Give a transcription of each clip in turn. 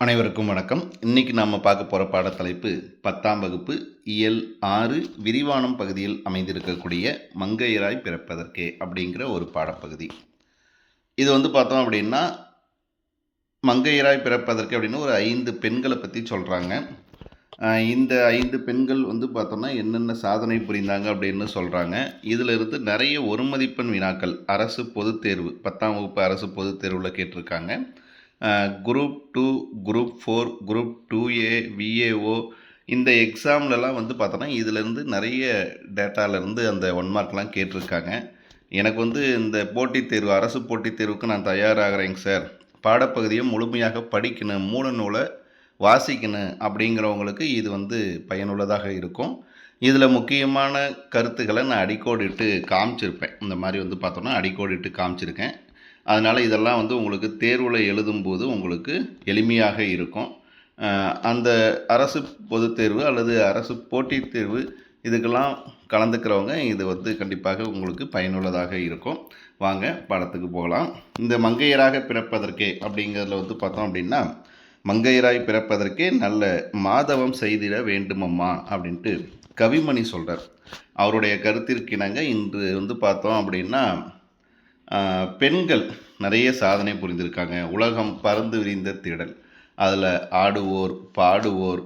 அனைவருக்கும் வணக்கம். இன்னைக்கு நாம் பார்க்க போகிற பாடத்தலைப்பு 10ஆம் வகுப்பு இயல் 6 விரிவானம் பகுதியில் அமைந்திருக்கக்கூடிய மங்கையராய் பிறப்பதற்கே அப்படிங்கிற ஒரு பாடப்பகுதி. இது பார்த்தோம் அப்படின்னா மங்கையராய் பிறப்பதற்கு அப்படின்னு ஒரு 5 பெண்களை பற்றி சொல்கிறாங்க. இந்த 5 பெண்கள் பார்த்தோம்னா என்னென்ன சாதனை புரிந்தாங்க அப்படின்னு சொல்கிறாங்க. இதில் இருந்து நிறைய ஒரு மதிப்பெண் வினாக்கள் அரசு பொதுத் தேர்வு 10ஆம் வகுப்பு அரசு பொதுத் தேர்வில் கேட்டிருக்காங்க. Group 2, group 4, group 2A, VAO இந்த எக்ஸாம்லலாம் பார்த்தோன்னா இதிலேருந்து நிறைய டேட்டாலேருந்து அந்த 1 மார்க்லாம் கேட்டிருக்காங்க. எனக்கு இந்த போட்டித் தேர்வு அரசு போட்டித் தேர்வுக்கு நான் தயாராகிறேங்க சார், பாடப்பகுதியை முழுமையாக படிக்கணும், மூல நூலை வாசிக்கணும் அப்படிங்கிறவங்களுக்கு இது பயனுள்ளதாக இருக்கும். இதில் முக்கியமான கருத்துக்களை நான் அடிக்கோடிட்டு காமிச்சிருப்பேன். இந்த மாதிரி பார்த்தோன்னா அடிக்கோடிட்டு காமிச்சிருக்கேன். அதனால் இதெல்லாம் உங்களுக்கு தேர்வில் எழுதும்போது உங்களுக்கு எளிமையாக இருக்கும். அந்த அரசு பொதுத் தேர்வு அல்லது அரசு போட்டித் தேர்வு இதுக்கெல்லாம் கலந்துக்கிறவங்க இது கண்டிப்பாக உங்களுக்கு பயனுள்ளதாக இருக்கும். வாங்க பாடத்துக்கு போகலாம். இந்த மங்கையராக பிறப்பதற்கே அப்படிங்கிறதுல பார்த்தோம் அப்படின்னா, மங்கையராய் பிறப்பதற்கே நல்ல மாதவம் செய்திட வேண்டுமம்மா அப்படின்ட்டு கவிமணி சொல்கிறார். அவருடைய கருத்திற்கிணங்க இன்று பார்த்தோம் அப்படின்னா பெண்கள் நிறைய சாதனை புரிந்திருக்காங்க. உலகம் பறந்து விரிந்த திடல், அதில் ஆடுவோர், பாடுவோர்,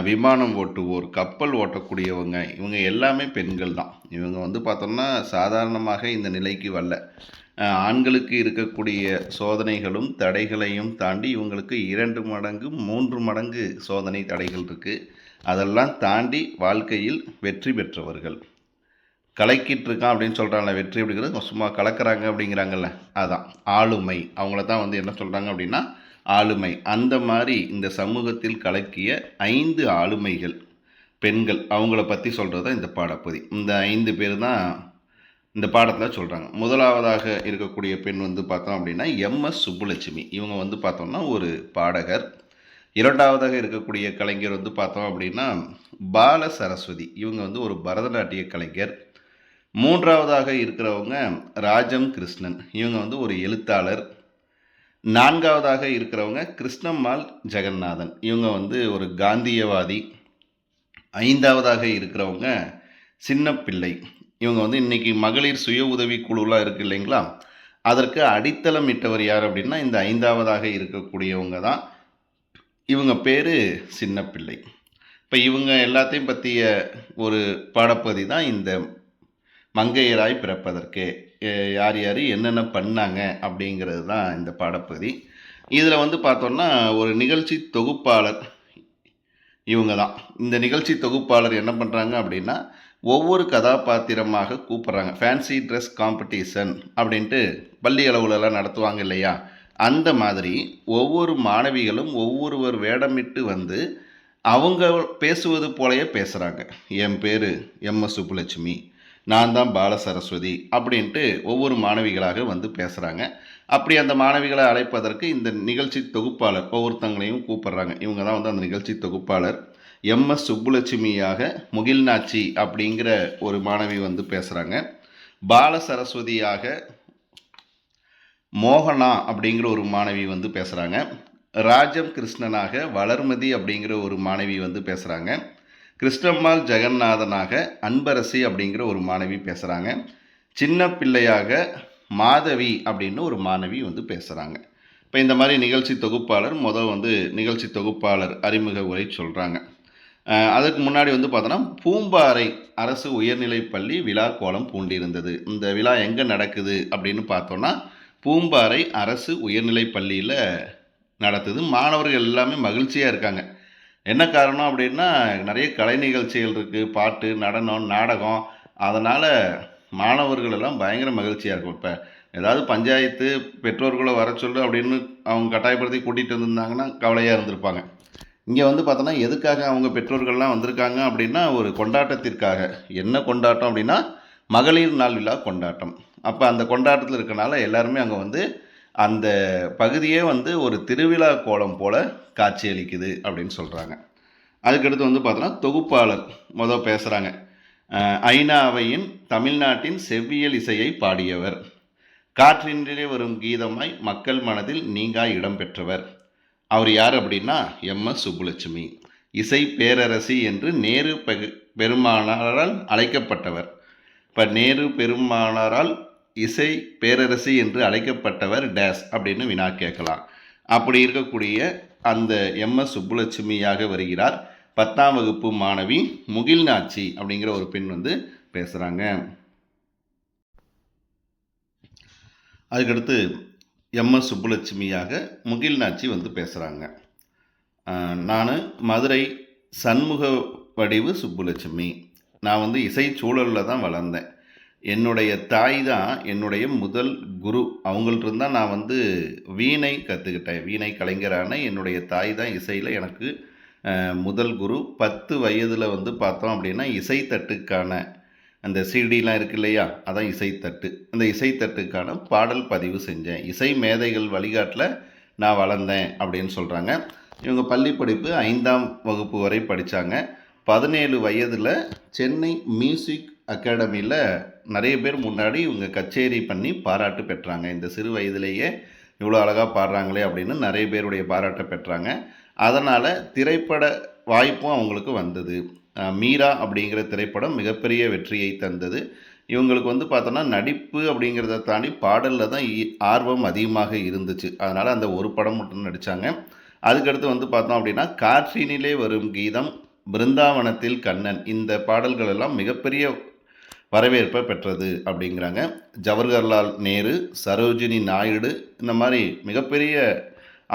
விமானம் ஓட்டுவோர், கப்பல் ஓட்டக்கூடியவங்க, இவங்க எல்லாமே பெண்கள் தான். இவங்க பார்த்தோம்னா சாதாரணமாக இந்த நிலைக்கு வரல. ஆண்களுக்கு இருக்கக்கூடிய சோதனைகளும் தடைகளையும் தாண்டி இவங்களுக்கு 2 மடங்கு 3 மடங்கு சோதனை தடைகள் இருக்குது. அதெல்லாம் தாண்டி வாழ்க்கையில் வெற்றி பெற்றவர்கள். கலக்கிட்டு இருக்கான் அப்படின்னு சொல்கிறாங்களே, வெற்றி அப்படிங்கிறது சும்மா கலக்கிறாங்க அப்படிங்கிறாங்கல்ல, அதான் ஆளுமை. அவங்கள தான் என்ன சொல்கிறாங்க அப்படின்னா ஆளுமை. அந்த மாதிரி இந்த சமூகத்தில் கலக்கிய 5 ஆளுமைகள் பெண்கள், அவங்கள பற்றி சொல்கிறது தான் இந்த பாடப்பகுதி. இந்த 5 பேர் தான் இந்த பாடத்தில் சொல்கிறாங்க. முதலாவதாக இருக்கக்கூடிய பெண் பார்த்தோம் அப்படின்னா எம்எஸ் சுப்புலட்சுமி. இவங்க பார்த்தோம்னா ஒரு பாடகர். இரண்டாவதாக இருக்கக்கூடிய கலைஞர் பார்த்தோம் அப்படின்னா பால சரஸ்வதி. இவங்க ஒரு பரதநாட்டிய கலைஞர். மூன்றாவதாக இருக்கிறவங்க ராஜம் கிருஷ்ணன். இவங்க ஒரு எழுத்தாளர். நான்காவதாக இருக்கிறவங்க கிருஷ்ணம்மாள் ஜெகநாதன். இவங்க ஒரு காந்தியவாதி. ஐந்தாவதாக இருக்கிறவங்க சின்ன பிள்ளை. இவங்க இன்றைக்கி மகளிர் சுய உதவி குழுலாம் இருக்குது இல்லைங்களா, அதற்கு அடித்தளம் இட்டவர் யார் அப்படின்னா இந்த 5ஆவதாக இருக்கக்கூடியவங்க தான். இவங்க பேர் சின்ன பிள்ளை. இப்போ இவங்க எல்லாத்தையும் பற்றிய ஒரு பாடப்பகுதி தான் இந்த மங்கையராய் பிறப்பதற்கே. யார் யார் என்னென்ன பண்ணாங்க அப்படிங்கிறது தான் இந்த பாடப்பகுதி. இதில் பார்த்தோன்னா ஒரு நிகழ்ச்சி தொகுப்பாளர் இவங்க தான். இந்த நிகழ்ச்சி தொகுப்பாளர் என்ன பண்ணுறாங்க அப்படின்னா ஒவ்வொரு கதாபாத்திரமாக கூப்பிட்றாங்க. ஃபேன்சி ட்ரெஸ் காம்படிஷன் அப்படின்ட்டு பள்ளி அளவுலலாம் நடத்துவாங்க இல்லையா, அந்த மாதிரி ஒவ்வொரு மாணவிகளும் ஒவ்வொருவர் வேடமிட்டு அவங்க பேசுவது போலயே பேசுகிறாங்க. என் பேர் எம்எஸ் சுப்புலட்சுமி, நான் தான் பால சரஸ்வதி அப்படின்ட்டு ஒவ்வொரு மாணவிகளாக பேசுகிறாங்க. அப்படி அந்த மாணவிகளை அழைப்பதற்கு இந்த நிகழ்ச்சி தொகுப்பாளர் ஒவ்வொருத்தங்களையும் கூப்பிட்றாங்க. இவங்க தான் அந்த நிகழ்ச்சி தொகுப்பாளர். எம்எஸ் சுப்புலட்சுமியாக முகில்நாச்சி அப்படிங்கிற ஒரு மாணவி பேசுகிறாங்க. பால சரஸ்வதியாக மோகனா அப்படிங்கிற ஒரு மாணவி பேசுகிறாங்க. ராஜம் கிருஷ்ணனாக வளர்மதி அப்படிங்கிற ஒரு மாணவி பேசுகிறாங்க. கிருஷ்ணம்மாள் ஜெகநாதனாக அன்பரசி அப்படிங்கிற ஒரு மாணவி பேசுகிறாங்க. சின்ன பிள்ளையாக மாதவி அப்படின்னு ஒரு மாணவி பேசுகிறாங்க. இப்போ இந்த மாதிரி நிகழ்ச்சி தொகுப்பாளர் நிகழ்ச்சி தொகுப்பாளர் அறிமுக உரை சொல்கிறாங்க. அதுக்கு முன்னாடி பார்த்தோன்னா பூம்பாறை அரசு உயர்நிலைப்பள்ளி விழா கோலம் பூண்டிருந்தது. இந்த விழா எங்கே நடக்குது அப்படின்னு பார்த்தோன்னா பூம்பாறை அரசு உயர்நிலைப்பள்ளியில் நடத்துது. மாணவர்கள் எல்லாமே மகிழ்ச்சியாக இருக்காங்க. என்ன காரணம் அப்படின்னா நிறைய கலை நிகழ்ச்சிகள் இருக்குது, பாட்டு, நடனம், நாடகம். அதனால் மாணவர்கள் எல்லாம் பயங்கர மகிழ்ச்சியாக இருக்கும். இப்போ ஏதாவது பஞ்சாயத்து பெற்றோர்களை வர சொல்லு அப்படின்னு அவங்க கட்டாயப்படுத்தி கூட்டிகிட்டு வந்திருந்தாங்கன்னா கவலையாக இருந்திருப்பாங்க. இங்கே பார்த்தோன்னா எதுக்காக அவங்க பெற்றோர்கள்லாம் வந்திருக்காங்க அப்படின்னா ஒரு கொண்டாட்டத்திற்காக. என்ன கொண்டாட்டம் அப்படின்னா மகளிர் நாள் விழா கொண்டாட்டம். அப்போ அந்த கொண்டாட்டத்தில் இருக்கனால எல்லாருமே அங்கே அந்த பகுதியே ஒரு திருவிழா கோலம் போல் காட்சியளிக்குது அப்படின்னு சொல்கிறாங்க. அதுக்கடுத்து பார்த்தோன்னா தொகுப்பாளர் பேசுகிறாங்க. ஐநா அவையின் தமிழ்நாட்டின் செவ்வியல் இசையை பாடியவர், காற்றின்றே வரும் கீதமாய் மக்கள் மனதில் நீங்கா இடம் பெற்றவர், அவர் யார் அப்படின்னா எம்எஸ் சுப்புலட்சுமி. இசை பேரரசி என்று நேரு பெருமானாரால் அழைக்கப்பட்டவர். இப்போ நேரு பெருமானாரால் இசை பேரரசி என்று அழைக்கப்பட்டவர் டேஸ் அப்படின்னு வினா கேட்கலாம். அப்படி இருக்கக்கூடிய அந்த எம்எஸ் சுப்புலட்சுமியாக வருகிறார். 10ஆம் வகுப்பு மாணவி முகில்நாச்சி அப்படிங்கிற ஒரு பெண் வந்து பேசுகிறாங்க. அதுக்கடுத்து எம்எஸ் சுப்புலட்சுமியாக முகில்நாச்சி வந்து பேசுகிறாங்க. நான் மதுரை சண்முக வடிவு சுப்புலட்சுமி. நான் வந்து இசை சூழலில் தான் வளர்ந்தேன். என்னுடைய தாய் தான் என்னுடைய முதல் குரு. அவங்கள்ட்ட தான் நான் வந்து வீணை கற்றுக்கிட்டேன். வீணை கலைஞரான என்னுடைய தாய் தான் இசையில் எனக்கு முதல் குரு. 10 வயதில் வந்து பார்த்தோம் அப்படின்னா இசைத்தட்டுக்கான அந்த சிடிலாம் இருக்கு இல்லையா, அதான் இசைத்தட்டு. அந்த இசைத்தட்டுக்கான பாடல் பதிவு செஞ்சேன். இசை மேதைகள் வழிகாட்டில் நான் வளர்ந்தேன் அப்படின்னு சொல்கிறாங்க. இவங்க பள்ளி படிப்பு 5ஆம் வகுப்பு வரை படித்தாங்க. 17 வயதில் சென்னை மியூசிக் அகாடமியில் நிறைய பேர் முன்னாடி இவங்க கச்சேரி பண்ணி பாராட்டு பெற்றாங்க. இந்த சிறு வயதிலேயே இவ்வளோ அழகாக பாடுறாங்களே அப்படின்னு நிறைய பேருடைய பாராட்டை பெற்றாங்க. அதனால் திரைப்பட வாய்ப்பும் அவங்களுக்கு வந்தது. மீரா அப்படிங்கிற திரைப்படம் மிகப்பெரிய வெற்றியை தந்தது. இவங்களுக்கு வந்து பார்த்தோன்னா நடிப்பு அப்படிங்கிறத தாண்டி பாடலில் தான் ஆர்வம் அதிகமாக இருந்துச்சு. அதனால் அந்த ஒரு படம் மட்டும் நடித்தாங்க. அதுக்கடுத்து வந்து பார்த்தோம் அப்படின்னா காற்றினிலே வரும் கீதம், பிருந்தாவனத்தில் கண்ணன், இந்த பாடல்கள் எல்லாம் மிகப்பெரிய வரவேற்பை பெற்றது அப்படிங்கிறாங்க. ஜவஹர்லால் நேரு, சரோஜினி நாயுடு, இந்த மாதிரி மிகப்பெரிய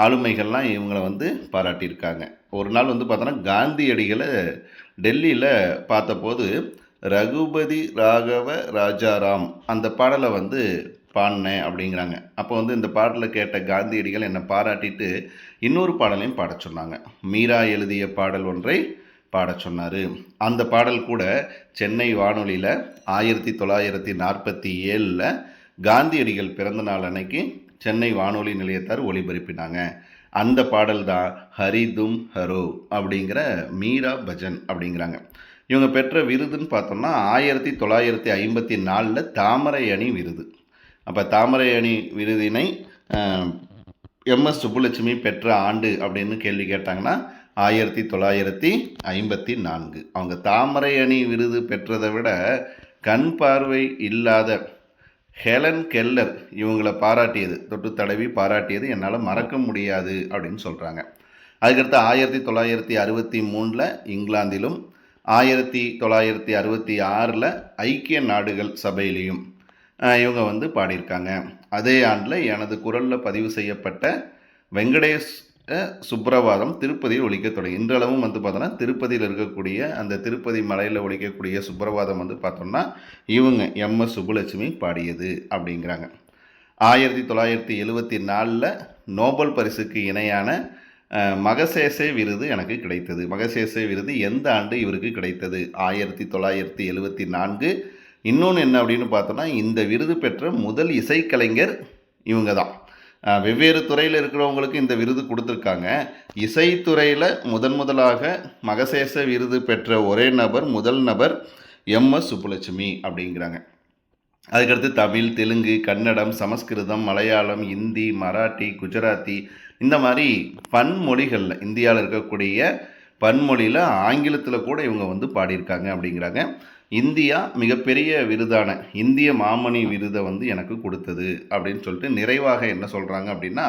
ஆளுமைகள்லாம் இவங்களை வந்து பாராட்டியிருக்காங்க. ஒரு நாள் வந்து பார்த்தோன்னா காந்தியடிகளை டெல்லியில் பார்த்தபோது ரகுபதி ராகவ ராஜாராம் அந்த பாடலை வந்து பாடினேன் அப்படிங்கிறாங்க. அப்போ வந்து இந்த பாடலை கேட்ட காந்தியடிகள் என்னை பாராட்டிட்டு இன்னொரு பாடலையும் பாட சொன்னாங்க. மீரா எழுதிய பாடல் ஒன்றை பாட சொன்னார். அந்த பாடல் கூட சென்னை வானொலியில் 1947 காந்தியடிகள் பிறந்த நாள் அன்னைக்கு சென்னை வானொலி நிலையத்தார் ஒளிபரப்பினாங்க. அந்த பாடல் தான் ஹரிதும் ஹரோ அப்படிங்கிற மீரா பஜன் அப்படிங்கிறாங்க. இவங்க பெற்ற விருதுன்னு பார்த்தோம்னா 1954 தாமரை அணி விருது. அப்போ தாமரை அணி விருதினை எம்எஸ் சுப்புலட்சுமி பெற்ற ஆண்டு அப்படின்னு கேள்வி கேட்டாங்கன்னா 1954. அவங்க தாமரை அணி விருது பெற்றதை விட கண் பார்வை இல்லாத ஹெலன் கெல்லர் இவங்களை பாராட்டியது, தொட்டு தடவி பாராட்டியது என்னால் மறக்க முடியாது அப்படின்னு சொல்கிறாங்க. அதுக்கடுத்து 1963 இங்கிலாந்திலும் 1966 ஐக்கிய நாடுகள் சபையிலையும் இவங்க வந்து பாடியிருக்காங்க. அதே ஆண்டில் எனது குரலில் பதிவு செய்யப்பட்ட வெங்கடேஷ் சுப்ரபாதம் திருப்பதியில் ஒலிக்க தொடங்கி. இன்றளவும் வந்து பார்த்தோன்னா திருப்பதியில் இருக்கக்கூடிய அந்த திருப்பதி மலையில் ஒலிக்கக்கூடிய சுப்ரபாதம் வந்து பார்த்தோம்னா இவங்க எம்எஸ் சுப்புலட்சுமி பாடியது அப்படிங்கிறாங்க. 1974 நோபல் பரிசுக்கு இணையான மகசேசே விருது எனக்கு கிடைத்தது. மகசேசே விருது எந்த ஆண்டு இவருக்கு கிடைத்தது? 1974. இன்னொன்று என்ன அப்படின்னு பார்த்தோன்னா இந்த விருது பெற்ற முதல் இசைக்கலைஞர் இவங்க தான். வெவ்வேறு துறையில் இருக்கிறவங்களுக்கு இந்த விருது கொடுத்துருக்காங்க. இசைத்துறையில் முதலாக மகசேச விருது பெற்ற ஒரே நபர், முதல் நபர் எம்எஸ் சுப்புலட்சுமி அப்படிங்கிறாங்க. அதுக்கடுத்து தமிழ், தெலுங்கு, கன்னடம், சமஸ்கிருதம், மலையாளம், இந்தி, மராட்டி, குஜராத்தி, இந்த மாதிரி பன்மொழிகளில் இந்தியாவில் இருக்கக்கூடிய பன்மொழியில் ஆங்கிலத்தில் கூட இவங்க வந்து பாடியிருக்காங்க அப்படிங்கிறாங்க. இந்தியா மிகப்பெரிய விருதான இந்திய மாமணி விருதை வந்து எனக்கு கொடுத்தது அப்படின்னு சொல்லிட்டு நிறைவாக என்ன சொல்கிறாங்க அப்படின்னா,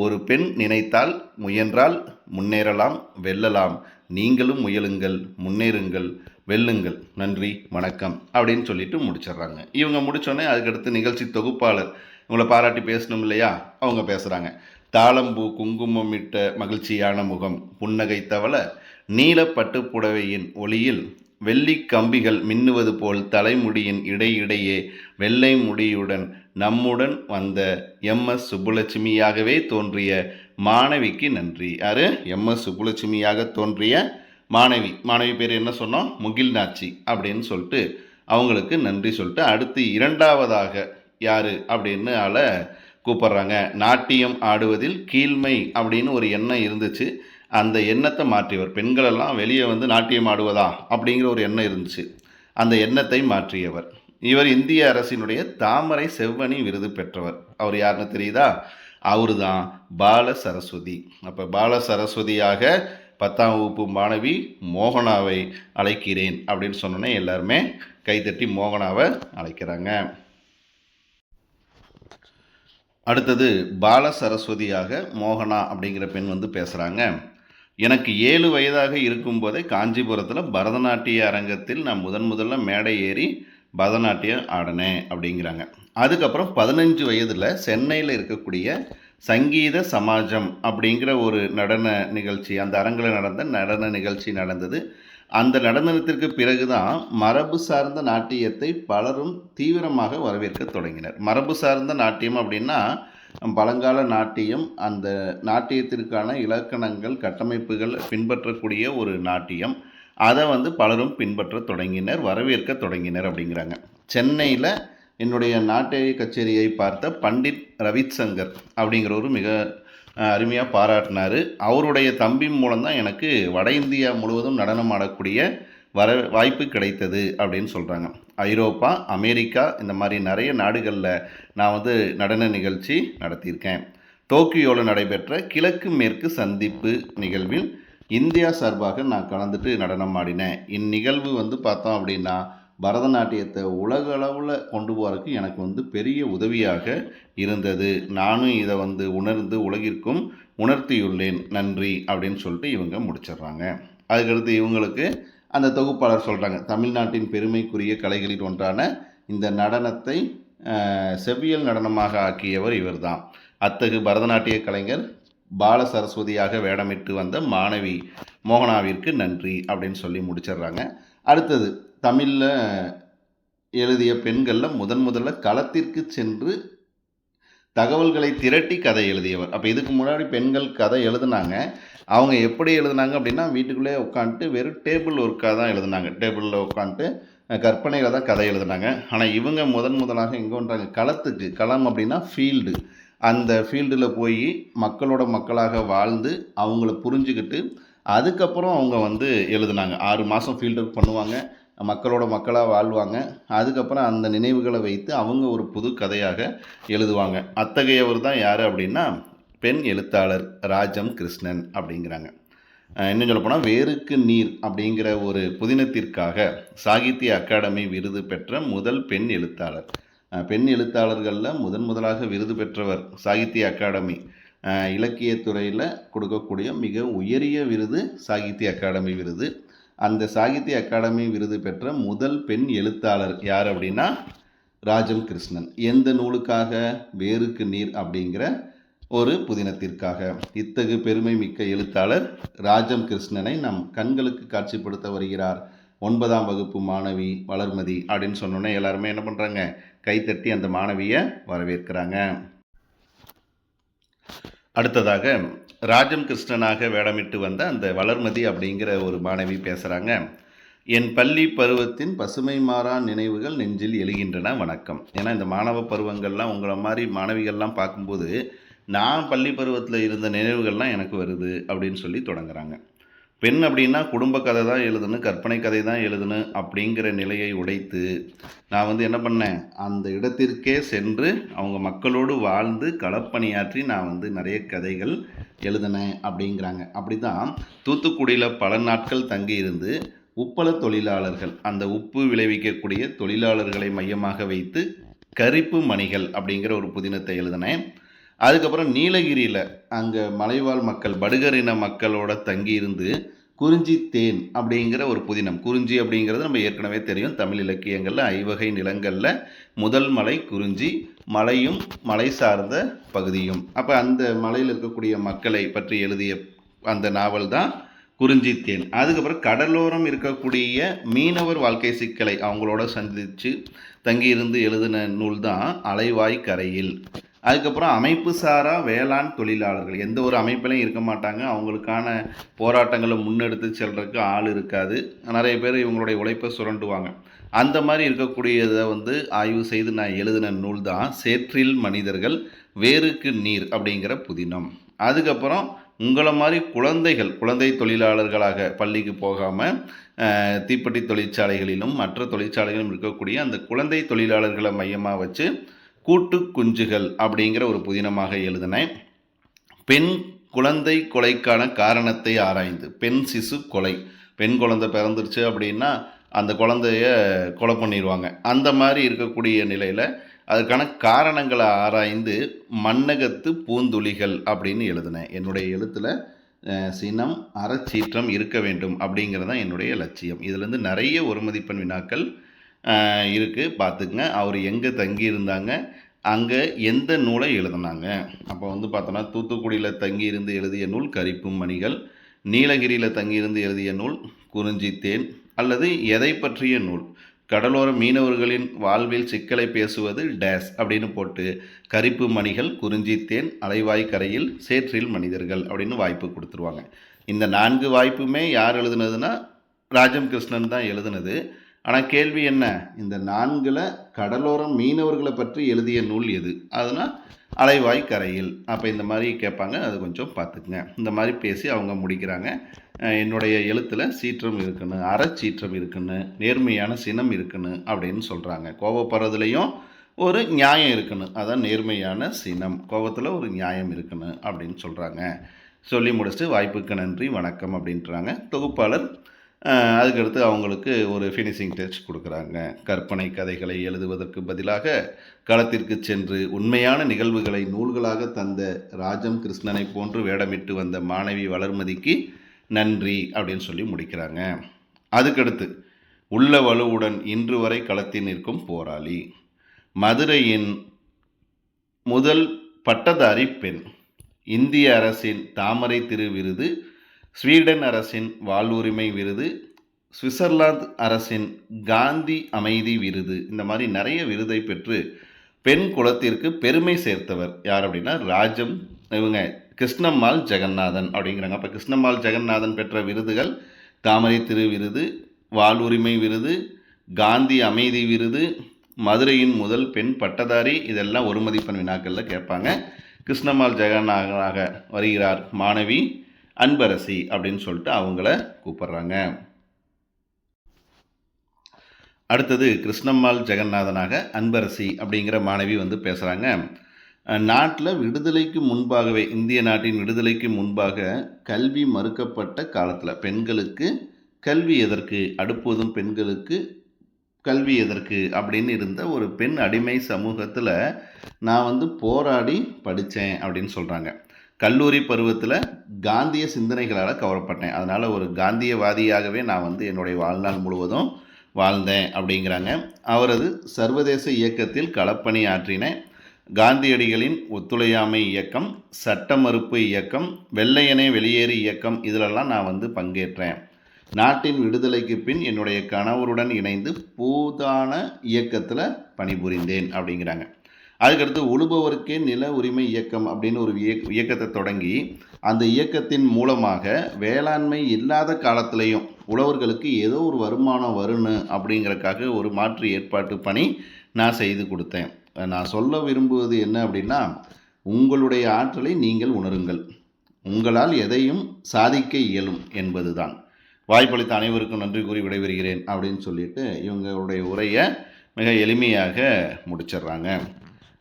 ஒரு பெண் நினைத்தால் முயன்றால் முன்னேறலாம், வெல்லலாம், நீங்களும் முயலுங்கள், முன்னேறுங்கள், வெல்லுங்கள், நன்றி, வணக்கம் அப்படின்னு சொல்லிட்டு முடிச்சிடுறாங்க. இவங்க முடித்தோடனே அதுக்கடுத்து நிகழ்ச்சி தொகுப்பாளர் இவங்களை பாராட்டி பேசணும் இல்லையா, அவங்க பேசுகிறாங்க. தாளம்பூ குங்குமமிட்ட மகிழ்ச்சியான முகம், புன்னகை தவள நீல பட்டு புடவையின் ஒளியில் வெள்ளி கம்பிகள் மின்னுவது போல் தலைமுடியின் இடையிடையே வெள்ளை முடியுடன் நம்முடன் வந்த எம்எஸ் சுப்புலட்சுமியாகவே தோன்றிய மாணவிக்கு நன்றி. யார்? எம்எஸ் சுப்புலட்சுமியாக தோன்றிய மாணவி பேர் என்ன சொன்னோம்? முகில்நாச்சி அப்படின்னு சொல்லிட்டு அவங்களுக்கு நன்றி சொல்லிட்டு அடுத்து இரண்டாவதாக யார் அப்படின்னு ஆளை கூப்பிட்றாங்க. நாட்டியம் ஆடுவதில் கீழ்மை அப்படின்னு ஒரு எண்ணம் இருந்துச்சு. அந்த எண்ணத்தை மாற்றியவர். பெண்களெல்லாம் வெளியே வந்து நாட்டியம் ஆடுவதா அப்படிங்கிற ஒரு எண்ணம் இருந்துச்சு. அந்த எண்ணத்தை மாற்றியவர் இவர். இந்திய அரசினுடைய தாமரை செவ்வணி விருது பெற்றவர். அவர் யாருன்னு தெரியுதா? அவரு தான் பால சரஸ்வதி. அப்போ பால சரஸ்வதியாக 10ஆம் வகுப்பு மாணவி மோகனாவை அழைக்கிறேன் அப்படின்னு சொன்னோன்னே எல்லாருமே கைத்தட்டி மோகனாவை அழைக்கிறாங்க. அடுத்தது பால சரஸ்வதியாக மோகனா அப்படிங்கிற பெண் வந்து பேசுகிறாங்க. எனக்கு 7 வயதாக இருக்கும்போதே காஞ்சிபுரத்தில் பரதநாட்டிய அரங்கத்தில் நான் முதல்ல மேடை ஏறி பரதநாட்டியம் ஆடினேன் அப்படிங்கிறாங்க. அதுக்கப்புறம் 15 வயதில் சென்னையில் இருக்கக்கூடிய சங்கீத சமாஜம் அப்படிங்கிற ஒரு நடன நிகழ்ச்சி, அந்த அரங்கில் நடந்த நடன நிகழ்ச்சி நடந்தது. அந்த நடனத்திற்கு பிறகு தான் மரபு சார்ந்த நாட்டியத்தை பலரும் தீவிரமாக வரவேற்க தொடங்கினர். மரபு சார்ந்த நாட்டியம் அப்படின்னா பழங்கால நாட்டியம், அந்த நாட்டியத்திற்கான இலக்கணங்கள் கட்டமைப்புகள் பின்பற்றக்கூடிய ஒரு நாட்டியம். அதை வந்து பலரும் பின்பற்ற தொடங்கினர், வரவேற்க தொடங்கினர் அப்படிங்கிறாங்க. சென்னையில் என்னுடைய நாட்டிய கச்சேரியை பார்த்த பண்டிட் ரவிசங்கர் அப்படிங்கிறவரு மிக அருமையாக பாராட்டினார். அவருடைய தம்பி மூலம்தான் எனக்கு வட இந்தியா முழுவதும் நடனம் ஆடக்கூடிய வாய்ப்பு கிடைத்தது அப்படின்னு சொல்கிறாங்க. ஐரோப்பா, அமெரிக்கா இந்த மாதிரி நிறைய நாடுகளில் நான் வந்து நடன நிகழ்ச்சி நடத்தியிருக்கேன். டோக்கியோவில் நடைபெற்ற கிழக்கு மேற்கு சந்திப்பு நிகழ்வில் இந்தியா சார்பாக நான் கலந்துட்டு நடனம் ஆடினேன். இந்நிகழ்வு வந்து பார்த்தோம் அப்படின்னா பரதநாட்டியத்தை உலக அளவில் கொண்டு போகிறதுக்கு எனக்கு வந்து பெரிய உதவியாக இருந்தது. நானும் இதை வந்து உணர்ந்து உலகிற்கும் உணர்த்தியுள்ளேன், நன்றி அப்படின்னு சொல்லிட்டு இவங்க முடிச்சிடுறாங்க. அதுக்கடுத்து இவங்களுக்கு அந்த தொகுப்பாளர் சொல்கிறாங்க, தமிழ்நாட்டின் பெருமைக்குரிய கலைகளில் ஒன்றான இந்த நடனத்தை செவ்வியல் நடனமாக ஆக்கியவர் இவர் தான். அத்தகு பரதநாட்டிய கலைஞர் பால சரஸ்வதியாக வேடமிட்டு வந்த மாணவி மோகனாவிற்கு நன்றி அப்படின்னு சொல்லி முடிச்சிடுறாங்க. அடுத்தது தமிழில் எழுதிய பெண்களில் முதல்ல களத்திற்கு சென்று தகவல்களை திரட்டி கதை எழுதியவர். அப்போ இதுக்கு முன்னாடி பெண்கள் கதை எழுதுனாங்க. அவங்க எப்படி எழுதுனாங்க அப்படின்னா வீட்டுக்குள்ளே உட்காந்துட்டு வெறும் டேபிள் ஒர்க்காக தான் எழுதுனாங்க. டேபிளில் உட்காந்துட்டு கற்பனையில் தான் கதை எழுதுனாங்க. ஆனால் இவங்க முதலாக எங்கே வந்தாங்க, களத்துக்கு. களம் அப்படின்னா ஃபீல்டு. அந்த ஃபீல்டில் போய் மக்களோட மக்களாக வாழ்ந்து அவங்கள புரிஞ்சுக்கிட்டு அதுக்கப்புறம் அவங்க வந்து எழுதுனாங்க. 6 மாதம் ஃபீல்டு ஒர்க் பண்ணுவாங்க, மக்களோட மக்களாக வாழ்வாங்க. அதுக்கப்புறம் அந்த நினைவுகளை வைத்து அவங்க ஒரு புது கதையாக எழுதுவாங்க. அத்தகையவர் தான் யார் அப்படின்னா பெண் எழுத்தாளர் ராஜம் கிருஷ்ணன் அப்படிங்கிறாங்க. இன்னும் சொல்லப்போனால் வேருக்கு நீர் அப்படிங்கிற ஒரு புதினத்திற்காக சாகித்ய அகாடமி விருது பெற்ற முதல் பெண் எழுத்தாளர். பெண் எழுத்தாளர்களில் முதலாக விருது பெற்றவர். சாகித்ய அகாடமி இலக்கியத்துறையில் கொடுக்கக்கூடிய மிக உயரிய விருது சாகித்ய அகாடமி விருது. அந்த சாகித்ய அகாடமி விருது பெற்ற முதல் பெண் எழுத்தாளர் யார் அப்படின்னா ராஜம் கிருஷ்ணன். எந்த நூலுக்காக? வேருக்கு நீர் அப்படிங்கிற ஒரு புதினத்திற்காக. இத்தகு பெருமை மிக்க எழுத்தாளர் ராஜம் கிருஷ்ணனை நம் கண்களுக்கு காட்சிப்படுத்த வருகிறார் 9ஆம் வகுப்பு மாணவி வளர்மதி அப்படின்னு சொன்னோன்னே எல்லாருமே என்ன பண்ணுறாங்க, கைத்தட்டி அந்த மாணவியை வரவேற்கிறாங்க. அடுத்ததாக ராஜம் கிருஷ்ணனாக வேடமிட்டு வந்த அந்த வளர்மதி அப்படிங்கிற ஒரு மாணவி பேசுகிறாங்க. என் பள்ளி பருவத்தின் பசுமை மாறா நினைவுகள் நெஞ்சில் எழுகின்றன, வணக்கம். ஏன்னா இந்த மாணவ பருவங்கள்லாம் உங்களை மாதிரி மாணவிகள்லாம் பார்க்கும்போது நான் பள்ளி பருவத்தில் இருந்த நினைவுகள்லாம் எனக்கு வருது அப்படின்னு சொல்லி தொடங்குறாங்க. பெண் அப்படின்னா குடும்ப கதை தான் எழுதணும், கற்பனை கதை தான் எழுதணும் அப்படிங்கிற நிலையை உடைத்து நான் வந்து என்ன பண்ணேன், அந்த இடத்திற்கே சென்று அவங்க மக்களோடு வாழ்ந்து களப்பணியாற்றி நான் வந்து நிறைய கதைகள் எழுதினேன் அப்படிங்கிறாங்க. அப்படி தான் தூத்துக்குடியில் பல நாட்கள் தங்கி இருந்து உப்பள தொழிலாளர்கள், அந்த உப்பு விளைவிக்கக்கூடிய தொழிலாளர்களை மையமாக வைத்து கரிப்பு மணிகள் அப்படிங்கிற ஒரு புதினத்தை எழுதினேன். அதுக்கப்புறம் நீலகிரியில் அங்கே மலைவாழ் மக்கள் படுகரின மக்களோட தங்கியிருந்து குறிஞ்சி தேன் அப்படிங்கிற ஒரு புதினம். குறிஞ்சி அப்படிங்கிறது நம்ம ஏற்கனவே தெரியும், தமிழ் இலக்கியங்களில் ஐவகை நிலங்களில் முதல் மலை குறிஞ்சி, மலையும் மலை சார்ந்த பகுதியும். அப்போ அந்த மலையில் இருக்கக்கூடிய மக்களை பற்றி எழுதிய அந்த நாவல் தான் குறிஞ்சி தேன். அதுக்கப்புறம் கடலோரம் இருக்கக்கூடிய மீனவர் வாழ்க்கை சிக்கலை அவங்களோட சந்தித்து தங்கியிருந்து எழுதின நூல் தான் அலைவாய் கரையில். அதுக்கப்புறம் அமைப்பு சாரா வேளாண் தொழிலாளர்கள், எந்த ஒரு அமைப்பிலையும் இருக்க மாட்டாங்க, அவங்களுக்கான போராட்டங்களை முன்னெடுத்து செல்றதுக்கு ஆள் இருக்காது, நிறைய பேர் இவங்களுடைய உழைப்பை சுரண்டுவாங்க. அந்த மாதிரி இருக்கக்கூடியதை வந்து ஆய்வு செய்து நான் எழுதின நூல் தான் சேற்றில் மனிதர்கள் வேருக்கு நீர் அப்படிங்கிற புதினம். அதுக்கப்புறம் உங்களை மாதிரி குழந்தை தொழிலாளர்களாக பள்ளிக்கு போகாமல் தீப்பெட்டி தொழிற்சாலைகளிலும் மற்ற தொழிற்சாலைகளிலும் இருக்கக்கூடிய அந்த குழந்தை தொழிலாளர்களை மையமாக வச்சு கூட்டு குஞ்சுகள் அப்படிங்கிற ஒரு புதினமாக எழுதினேன். பெண் குழந்தை கொலைக்கான காரணத்தை ஆராய்ந்து, பெண் சிசு கொலை, பெண் குழந்தை பிறந்துருச்சு அப்படின்னா அந்த குழந்தைய கொலை பண்ணிடுவாங்க. அந்த மாதிரி இருக்கக்கூடிய நிலையில் அதுக்கான காரணங்களை ஆராய்ந்து மண்ணகத்து பூந்துளிகள் அப்படின்னு எழுதினேன். என்னுடைய எழுத்தில் சினம் அறச்சீற்றம் இருக்க வேண்டும் அப்படிங்கிறது தான் என்னுடைய லட்சியம். இதுலேருந்து நிறைய ஒரு மதிப்பெண் வினாக்கள் இருக்குது, பார்த்துக்குங்க. அவர் எங்கே தங்கியிருந்தாங்க, அங்கே எந்த நூலை எழுதினாங்க. அப்போ வந்து பார்த்தோன்னா தூத்துக்குடியில் தங்கியிருந்து எழுதிய நூல் கரிப்பும் மணிகள், நீலகிரியில் தங்கியிருந்து எழுதிய நூல் குறிஞ்சித்தேன், அல்லது எதை பற்றிய நூல், கடலோர மீனவர்களின் வாழ்வில் சிக்கலை பேசுவது டேஸ் அப்படின்னு போட்டு கரிப்பு மணிகள், குறிஞ்சித்தேன், அலைவாய் கரையில், சேற்றில் மனிதர்கள் அப்படின்னு வாய்ப்பு கொடுத்துருவாங்க. இந்த 4 வாய்ப்புமே யார் எழுதுனதுன்னா ராஜம் கிருஷ்ணன் தான் எழுதுனது. ஆனால் கேள்வி என்ன, இந்த 4ல் கடலோரம் மீனவர்களை பற்றி எழுதிய நூல் எது? அதனால் அலைவாய் கரையில். அப்போ இந்த மாதிரி கேட்பாங்க, அது கொஞ்சம் பார்த்துக்குங்க. இந்த மாதிரி பேசி அவங்க முடிக்கிறாங்க. என்னுடைய எழுத்தில் சீற்றம் இருக்குன்னு, அறச்சீற்றம் இருக்குன்னு, நேர்மையான சினம் இருக்குன்னு அப்படின்னு சொல்கிறாங்க. கோபப்படுறதுலையும் ஒரு நியாயம் இருக்குன்னு, அதான் நேர்மையான சினம், கோபத்தில் ஒரு நியாயம் இருக்குன்னு அப்படின்னு சொல்கிறாங்க. சொல்லி முடிச்சுட்டு வாய்ப்புக்கு நன்றி வணக்கம் அப்படின்றாங்க. தொகுப்பாளர் அதுக்கடுத்து அவங்களுக்கு ஒரு ஃபினிஷிங் டச் கொடுக்குறாங்க. கற்பனை கதைகளை எழுதுவதற்கு பதிலாக களத்திற்கு சென்று உண்மையான நிகழ்வுகளை நூல்களாக தந்த ராஜம் கிருஷ்ணனை போன்று வேடமிட்டு வந்த மாணவி வளர்மதிக்கு நன்றி அப்படின்னு சொல்லி முடிக்கிறாங்க. அதுக்கடுத்து உள்ள வலுவுடன் இன்று வரை களத்தில் நிற்கும் போராளி, மதுரையின் முதல் பட்டதாரி பெண், இந்திய அரசின் தாமரை திரு விருது, ஸ்வீடன் அரசின் வாழ்வுரிமை விருது, சுவிட்சர்லாந்து அரசின் காந்தி அமைதி விருது, இந்த மாதிரி நிறைய விருதை பெற்று பெண் குலத்திற்கு பெருமை சேர்த்தவர் யார் அப்படின்னா ராஜம், இவங்க கிருஷ்ணம்மாள் ஜெகநாதன் அப்படிங்கிறாங்க. அப்போ கிருஷ்ணம்மாள் ஜெகநாதன் பெற்ற விருதுகள் தாமரை திரு விருது, வாழ்வுரிமை விருது, காந்தி அமைதி விருது, மதுரையின் முதல் பெண் பட்டதாரி, இதெல்லாம் ஒரு மதிப்பெண் வினாக்களில் கேட்பாங்க. கிருஷ்ணம்மாள் ஜெகநாதனாக வருகிறார் மாணவி அன்பரசி அப்படின்னு சொல்லிட்டு அவங்கள கூப்பிட்றாங்க. அடுத்தது கிருஷ்ணம்மாள் ஜெகநாதனாக அன்பரசி அப்படிங்கிற மாணவி வந்து பேசுகிறாங்க. நாட்டில் விடுதலைக்கு முன்பாகவே, இந்திய நாட்டின் விடுதலைக்கு முன்பாக கல்வி மறுக்கப்பட்ட காலத்தில் பெண்களுக்கு கல்வி எதற்கு, அடுப்போதும் பெண்களுக்கு கல்வி எதற்கு அப்படின்னு இருந்த ஒரு பெண் அடிமை சமூகத்தில் நான் வந்து போராடி படித்தேன் அப்படின்னு சொல்கிறாங்க. கல்லூரி பருவத்தில் காந்திய சிந்தனைகளால் கவரப்பட்டேன், அதனால் ஒரு காந்தியவாதியாகவே நான் வந்து என்னுடைய வாழ்நாள் முழுவதும் வாழ்ந்தேன் அப்படிங்கிறாங்க. அவரது சர்வதேச இயக்கத்தில் களப்பணி ஆற்றினேன். காந்தியடிகளின் ஒத்துழையாமை இயக்கம், சட்ட மறுப்பு இயக்கம், வெள்ளையனே வெளியேறு இயக்கம், இதிலெல்லாம் நான் வந்து பங்கேற்றேன். நாட்டின் விடுதலைக்கு பின் என்னுடைய கணவருடன் இணைந்து பூதான இயக்கத்தில் பணிபுரிந்தேன் அப்படிங்கிறாங்க. அதுக்கடுத்து உழுபவருக்கே நில உரிமை இயக்கம் அப்படின்னு ஒரு இயக்கத்தை தொடங்கி அந்த இயக்கத்தின் மூலமாக வேளாண்மை இல்லாத காலத்திலையும் உழவர்களுக்கு ஏதோ ஒரு வருமானம் வரணும் அப்படிங்கிறதுக்காக ஒரு மாற்று ஏற்பாட்டு பணி நான் செய்து கொடுத்தேன். நான் சொல்ல விரும்புவது என்ன அப்படின்னா, உங்களுடைய ஆற்றலை நீங்கள் உணருங்கள், உங்களால் எதையும் சாதிக்க இயலும் என்பது தான். வாய்ப்பளித்த அனைவருக்கும் நன்றி கூறி விடைபெறுகிறேன் அப்படின்னு சொல்லிட்டு இவங்களுடைய உரையை மிக எளிமையாக முடிச்சிடுறாங்க.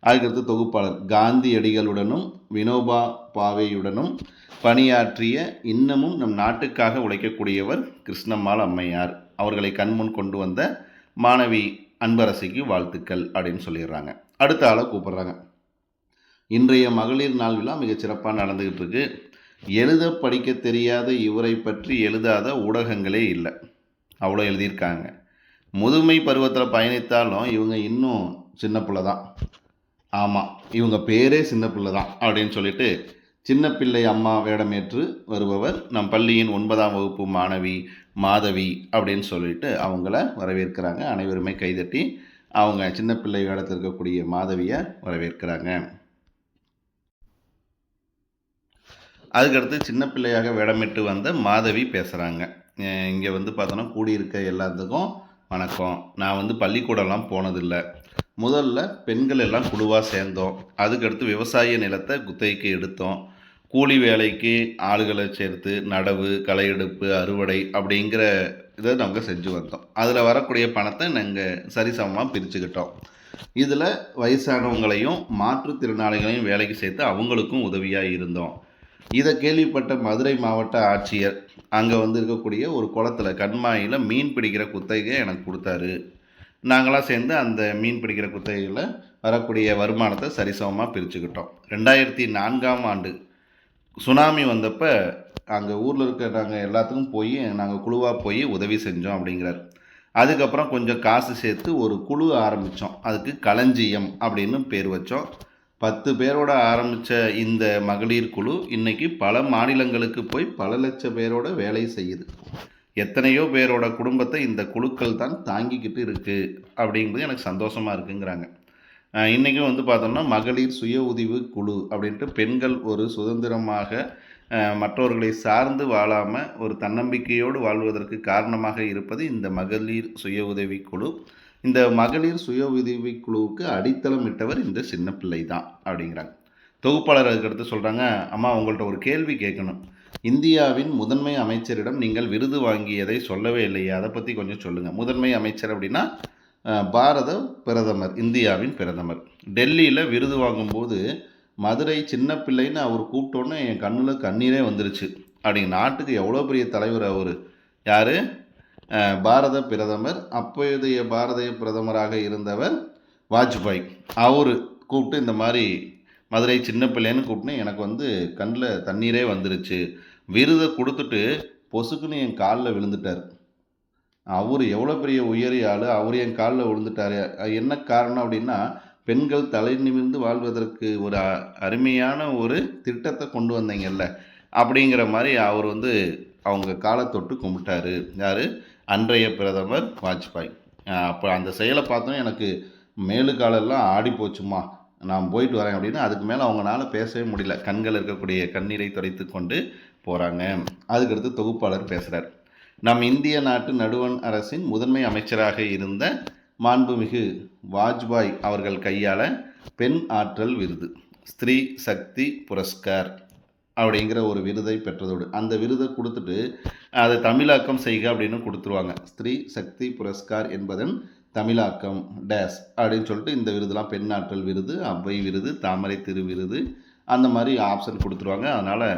அதுக்கடுத்து தொகுப்பாளர் காந்தியடிகளுடனும் வினோபா பாவேயுடனும் பணியாற்றிய, இன்னமும் நம் நாட்டுக்காக உழைக்கக்கூடியவர் கிருஷ்ணம்மாள் அம்மையார். அவர்களை கண்முன் கொண்டு வந்த மாணவி அன்பரசிக்கு வாழ்த்துக்கள் அப்படின்னு சொல்லிடுறாங்க. அடுத்த ஆளை கூப்பிட்றாங்க. இன்றைய மகளிர் நாள் விழா மிகச் சிறப்பாக நடந்துக்கிட்டு இருக்கு. எழுத படிக்க தெரியாத இவரை பற்றி எழுதாத ஊடகங்களே இல்லை, அவ்வளோ எழுதியிருக்காங்க. முதுமை பருவத்தில் பயணித்தாலும் இவங்க இன்னும் சின்ன பிள்ளை தான். ஆமாம், இவங்க பேரே சின்ன பிள்ளை தான் அப்படின்னு சொல்லிட்டு சின்ன பிள்ளை அம்மா வேடமேற்று வருபவர் நம் பள்ளியின் 9ஆம் வகுப்பு மாணவி மாதவி அப்படின்னு சொல்லிட்டு அவங்கள வரவேற்கிறாங்க. அனைவருமே கைதட்டி அவங்க சின்ன பிள்ளை வேடத்தில் இருக்கக்கூடிய மாதவியை வரவேற்கிறாங்க. அதுக்கடுத்து சின்ன பிள்ளையாக வேடமிட்டு வந்த மாதவி பேசுகிறாங்க. இங்கே வந்து பார்த்தோன்னா கூடியிருக்க எல்லாத்துக்கும் வணக்கம். நான் வந்து பள்ளிக்கூடம்லாம் போனதில்லை. முதல்ல பெண்கள் எல்லாம் குழுவாக சேர்ந்தோம். அதுக்கடுத்து விவசாய நிலத்தை குத்தகைக்கு எடுத்தோம். கூலி வேலைக்கு ஆளுகளை சேர்த்து நடவு, களை எடுப்பு, அறுவடை அப்படிங்கிற இதை நாங்கள் செஞ்சு வந்தோம். அதில் வரக்கூடிய பணத்தை நாங்கள் சரிசமமாக பிரிச்சுக்கிட்டோம். இதில் வயசானவங்களையும் மாற்றுத்திறனாளிகளையும் வேலைக்கு சேர்த்து அவங்களுக்கும் உதவியாக இருந்தோம். இதை கேள்விப்பட்ட மதுரை மாவட்ட ஆட்சியர் அங்கே வந்து இருக்கக்கூடிய ஒரு குளத்தில் கண்மாயில் மீன் பிடிக்கிற குத்தகை எனக்கு கொடுத்தாரு. நாங்களாம் சேர்ந்து அந்த மீன் பிடிக்கிற குத்தகையில் வரக்கூடிய வருமானத்தை சரிசமமாக பிரிச்சுக்கிட்டோம். 2004ஆம் ஆண்டு சுனாமி வந்தப்போ அங்கே ஊரில் இருக்க நாங்கள் எல்லாத்துக்கும் போய் நாங்கள் குழுவாக போய் உதவி செஞ்சோம் அப்படிங்கிறார். அதுக்கப்புறம் கொஞ்சம் காசு சேர்த்து ஒரு குழு ஆரம்பித்தோம். அதுக்கு களஞ்சியம் அப்படின்னு பேர் வச்சோம். 10 பேரோட ஆரம்பித்த இந்த மகளிர் குழு இன்றைக்கி பல மாநிலங்களுக்கு போய் பல லட்சம் பேரோட வேலை செய்யுது. எத்தனையோ பேரோட குடும்பத்தை இந்த குழுக்கள் தான் தாங்கிக்கிட்டு இருக்குது அப்படிங்கிறது எனக்கு சந்தோஷமாக இருக்குங்கிறாங்க. இன்றைக்கும் வந்து பார்த்தோம்னா மகளிர் சுய உதவி குழு அப்படின்ட்டு பெண்கள் ஒரு சுதந்திரமாக மற்றவர்களை சார்ந்து வாழாமல் ஒரு தன்னம்பிக்கையோடு வாழ்வதற்கு காரணமாக இருப்பது இந்த மகளிர் சுய உதவி குழு. இந்த மகளிர் சுய உதவி குழுவுக்கு அடித்தளம் இட்டவர் இந்த சின்ன பிள்ளை தான் அப்படிங்கிறாங்க. தொகுப்பாளர் அதுக்கடுத்து சொல்கிறாங்க, அம்மா உங்கள்கிட்ட ஒரு கேள்வி கேட்கணும். இந்தியாவின் முதன்மை அமைச்சரிடம் நீங்கள் விருது வாங்கியதை சொல்லவே இல்லையே, அதை பற்றி கொஞ்சம் சொல்லுங்கள். முதன்மை அமைச்சர் அப்படின்னா பாரத பிரதமர், இந்தியாவின் பிரதமர். டெல்லியில் விருது வாங்கும்போது மதுரை சின்ன பிள்ளைன்னு அவர் கூப்பிட்டோன்னே என் கண்ணில் கண்ணீரே வந்துருச்சு. அப்படிங்க நாட்டுக்கு எவ்வளோ பெரிய தலைவர் அவர். யார்? பாரத பிரதமர். அப்போதைய பாரத பிரதமராக இருந்தவர் வாஜ்பாய். அவர் கூப்பிட்டு இந்த மாதிரி மதுரை சின்ன பிள்ளைன்னு கூப்பிட்டு எனக்கு வந்து கண்ணில் தண்ணீரே வந்துருச்சு. விருதை கொடுத்துட்டு பொசுக்குன்னு என் காலில் விழுந்துட்டார். அவர் எவ்வளோ பெரிய உயரிய ஆள், அவர் என் காலில் விழுந்துட்டார். என்ன காரணம் அப்படின்னா, பெண்கள் தலை நிமிர்ந்து வாழ்வதற்கு ஒரு அருமையான ஒரு திட்டத்தை கொண்டு வந்தீங்கல்ல அப்படிங்கிற மாதிரி அவர் வந்து அவங்க காலை தொட்டு கும்பிட்டாரு. யார்? அன்றைய பிரதமர் வாஜ்பாய். அப்போ அந்த செயலை பார்த்தோம் எனக்கு மேலு காலெல்லாம் ஆடி போச்சுமா, நான் போயிட்டு வரேன் அப்படின்னு. அதுக்கு மேலே அவங்களால பேசவே முடியல. கண்கள் இருக்கக்கூடிய கண்ணீரை துடைத்து கொண்டு போகிறாங்க. அதுக்கடுத்து தொகுப்பாளர் பேசுகிறார். நம் இந்திய நாட்டு நடுவண் அரசின் முதன்மை அமைச்சராக இருந்த மாண்புமிகு வாஜ்பாய் அவர்கள் கையால் பெண் ஆற்றல் விருது, ஸ்திரீ சக்தி புரஸ்கார் அப்படிங்கிற ஒரு விருதை பெற்றதோடு அந்த விருதை கொடுத்துட்டு அதை தமிழாக்கம் செய்க அப்படின்னு கொடுத்துருவாங்க. ஸ்திரீ சக்தி புரஸ்கார் என்பதன் தமிழாக்கம் டேஸ் அப்படின்னு சொல்லிட்டு இந்த விருதுலாம் பெண் ஆற்றல் விருது, அவ்வை விருது, தாமரை திரு விருது அந்த மாதிரி ஆப்ஷன் கொடுத்துருவாங்க. அதனால்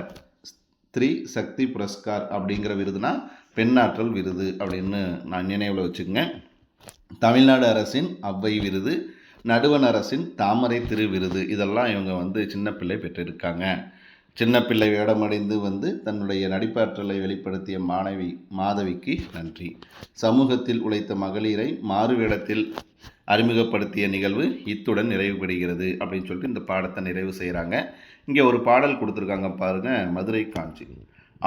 ஸ்திரீ சக்தி புரஸ்கார் அப்படிங்கிற விருதுனா பெண்ணாற்றல் விருது அப்படின்னு நான் நினைவில் வச்சுக்கோங்க. தமிழ்நாடு அரசின் அவ்வை விருது, நடுவண் அரசின் தாமரை திரு விருது இதெல்லாம் இவங்க வந்து சின்ன பிள்ளை பெற்றிருக்காங்க. சின்ன பிள்ளை வேடமடைந்து வந்து தன்னுடைய நடிப்பாற்றலை வெளிப்படுத்திய மாணவி மாதவிக்கு நன்றி. சமூகத்தில் உழைத்த மகளிரை மாறுவேடத்தில் அறிமுகப்படுத்திய நிகழ்வு இத்துடன் நிறைவு பெறுகிறது அப்படின்னு சொல்லிட்டு இந்த பாடத்தை நிறைவு செய்கிறாங்க. இங்கே ஒரு பாடல் கொடுத்துருக்காங்க பாருங்கள். மதுரை காஞ்சி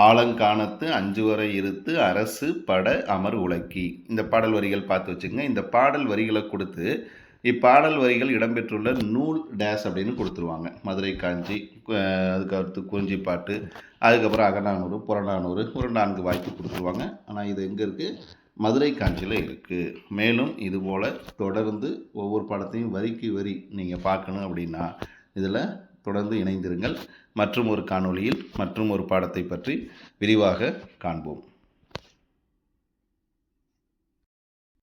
ஆலங்கானத்து அஞ்சுவரை இருத்து அரசு பட அமர் உலக்கி. இந்த பாடல் வரிகள் பார்த்து வச்சுக்கோங்க. இந்த பாடல் வரிகளை கொடுத்து இப்பாடல் வரிகள் இடம்பெற்றுள்ள நூல் டேஸ் அப்படின்னு கொடுத்துருவாங்க. மதுரை காஞ்சி, அதுக்கு அடுத்து குறிஞ்சிப்பாட்டு, அதுக்கப்புறம் அகநானூறு, புறநானூறு ஒரு 4 வாய்ப்பு கொடுத்துருவாங்க. ஆனால் இது எங்கே இருக்குது? மதுரை காஞ்சியில் இருக்குது. மேலும் இதுபோல் தொடர்ந்து ஒவ்வொரு பாடத்தையும் வரிக்கு வரி நீங்கள் பார்க்கணும் அப்படின்னா இதில் தொடர்ந்து இணைந்திருங்கள். மற்றும் ஒரு காணொளியில் மற்றும் ஒரு பாடத்தை பற்றி விரிவாக காண்போம்.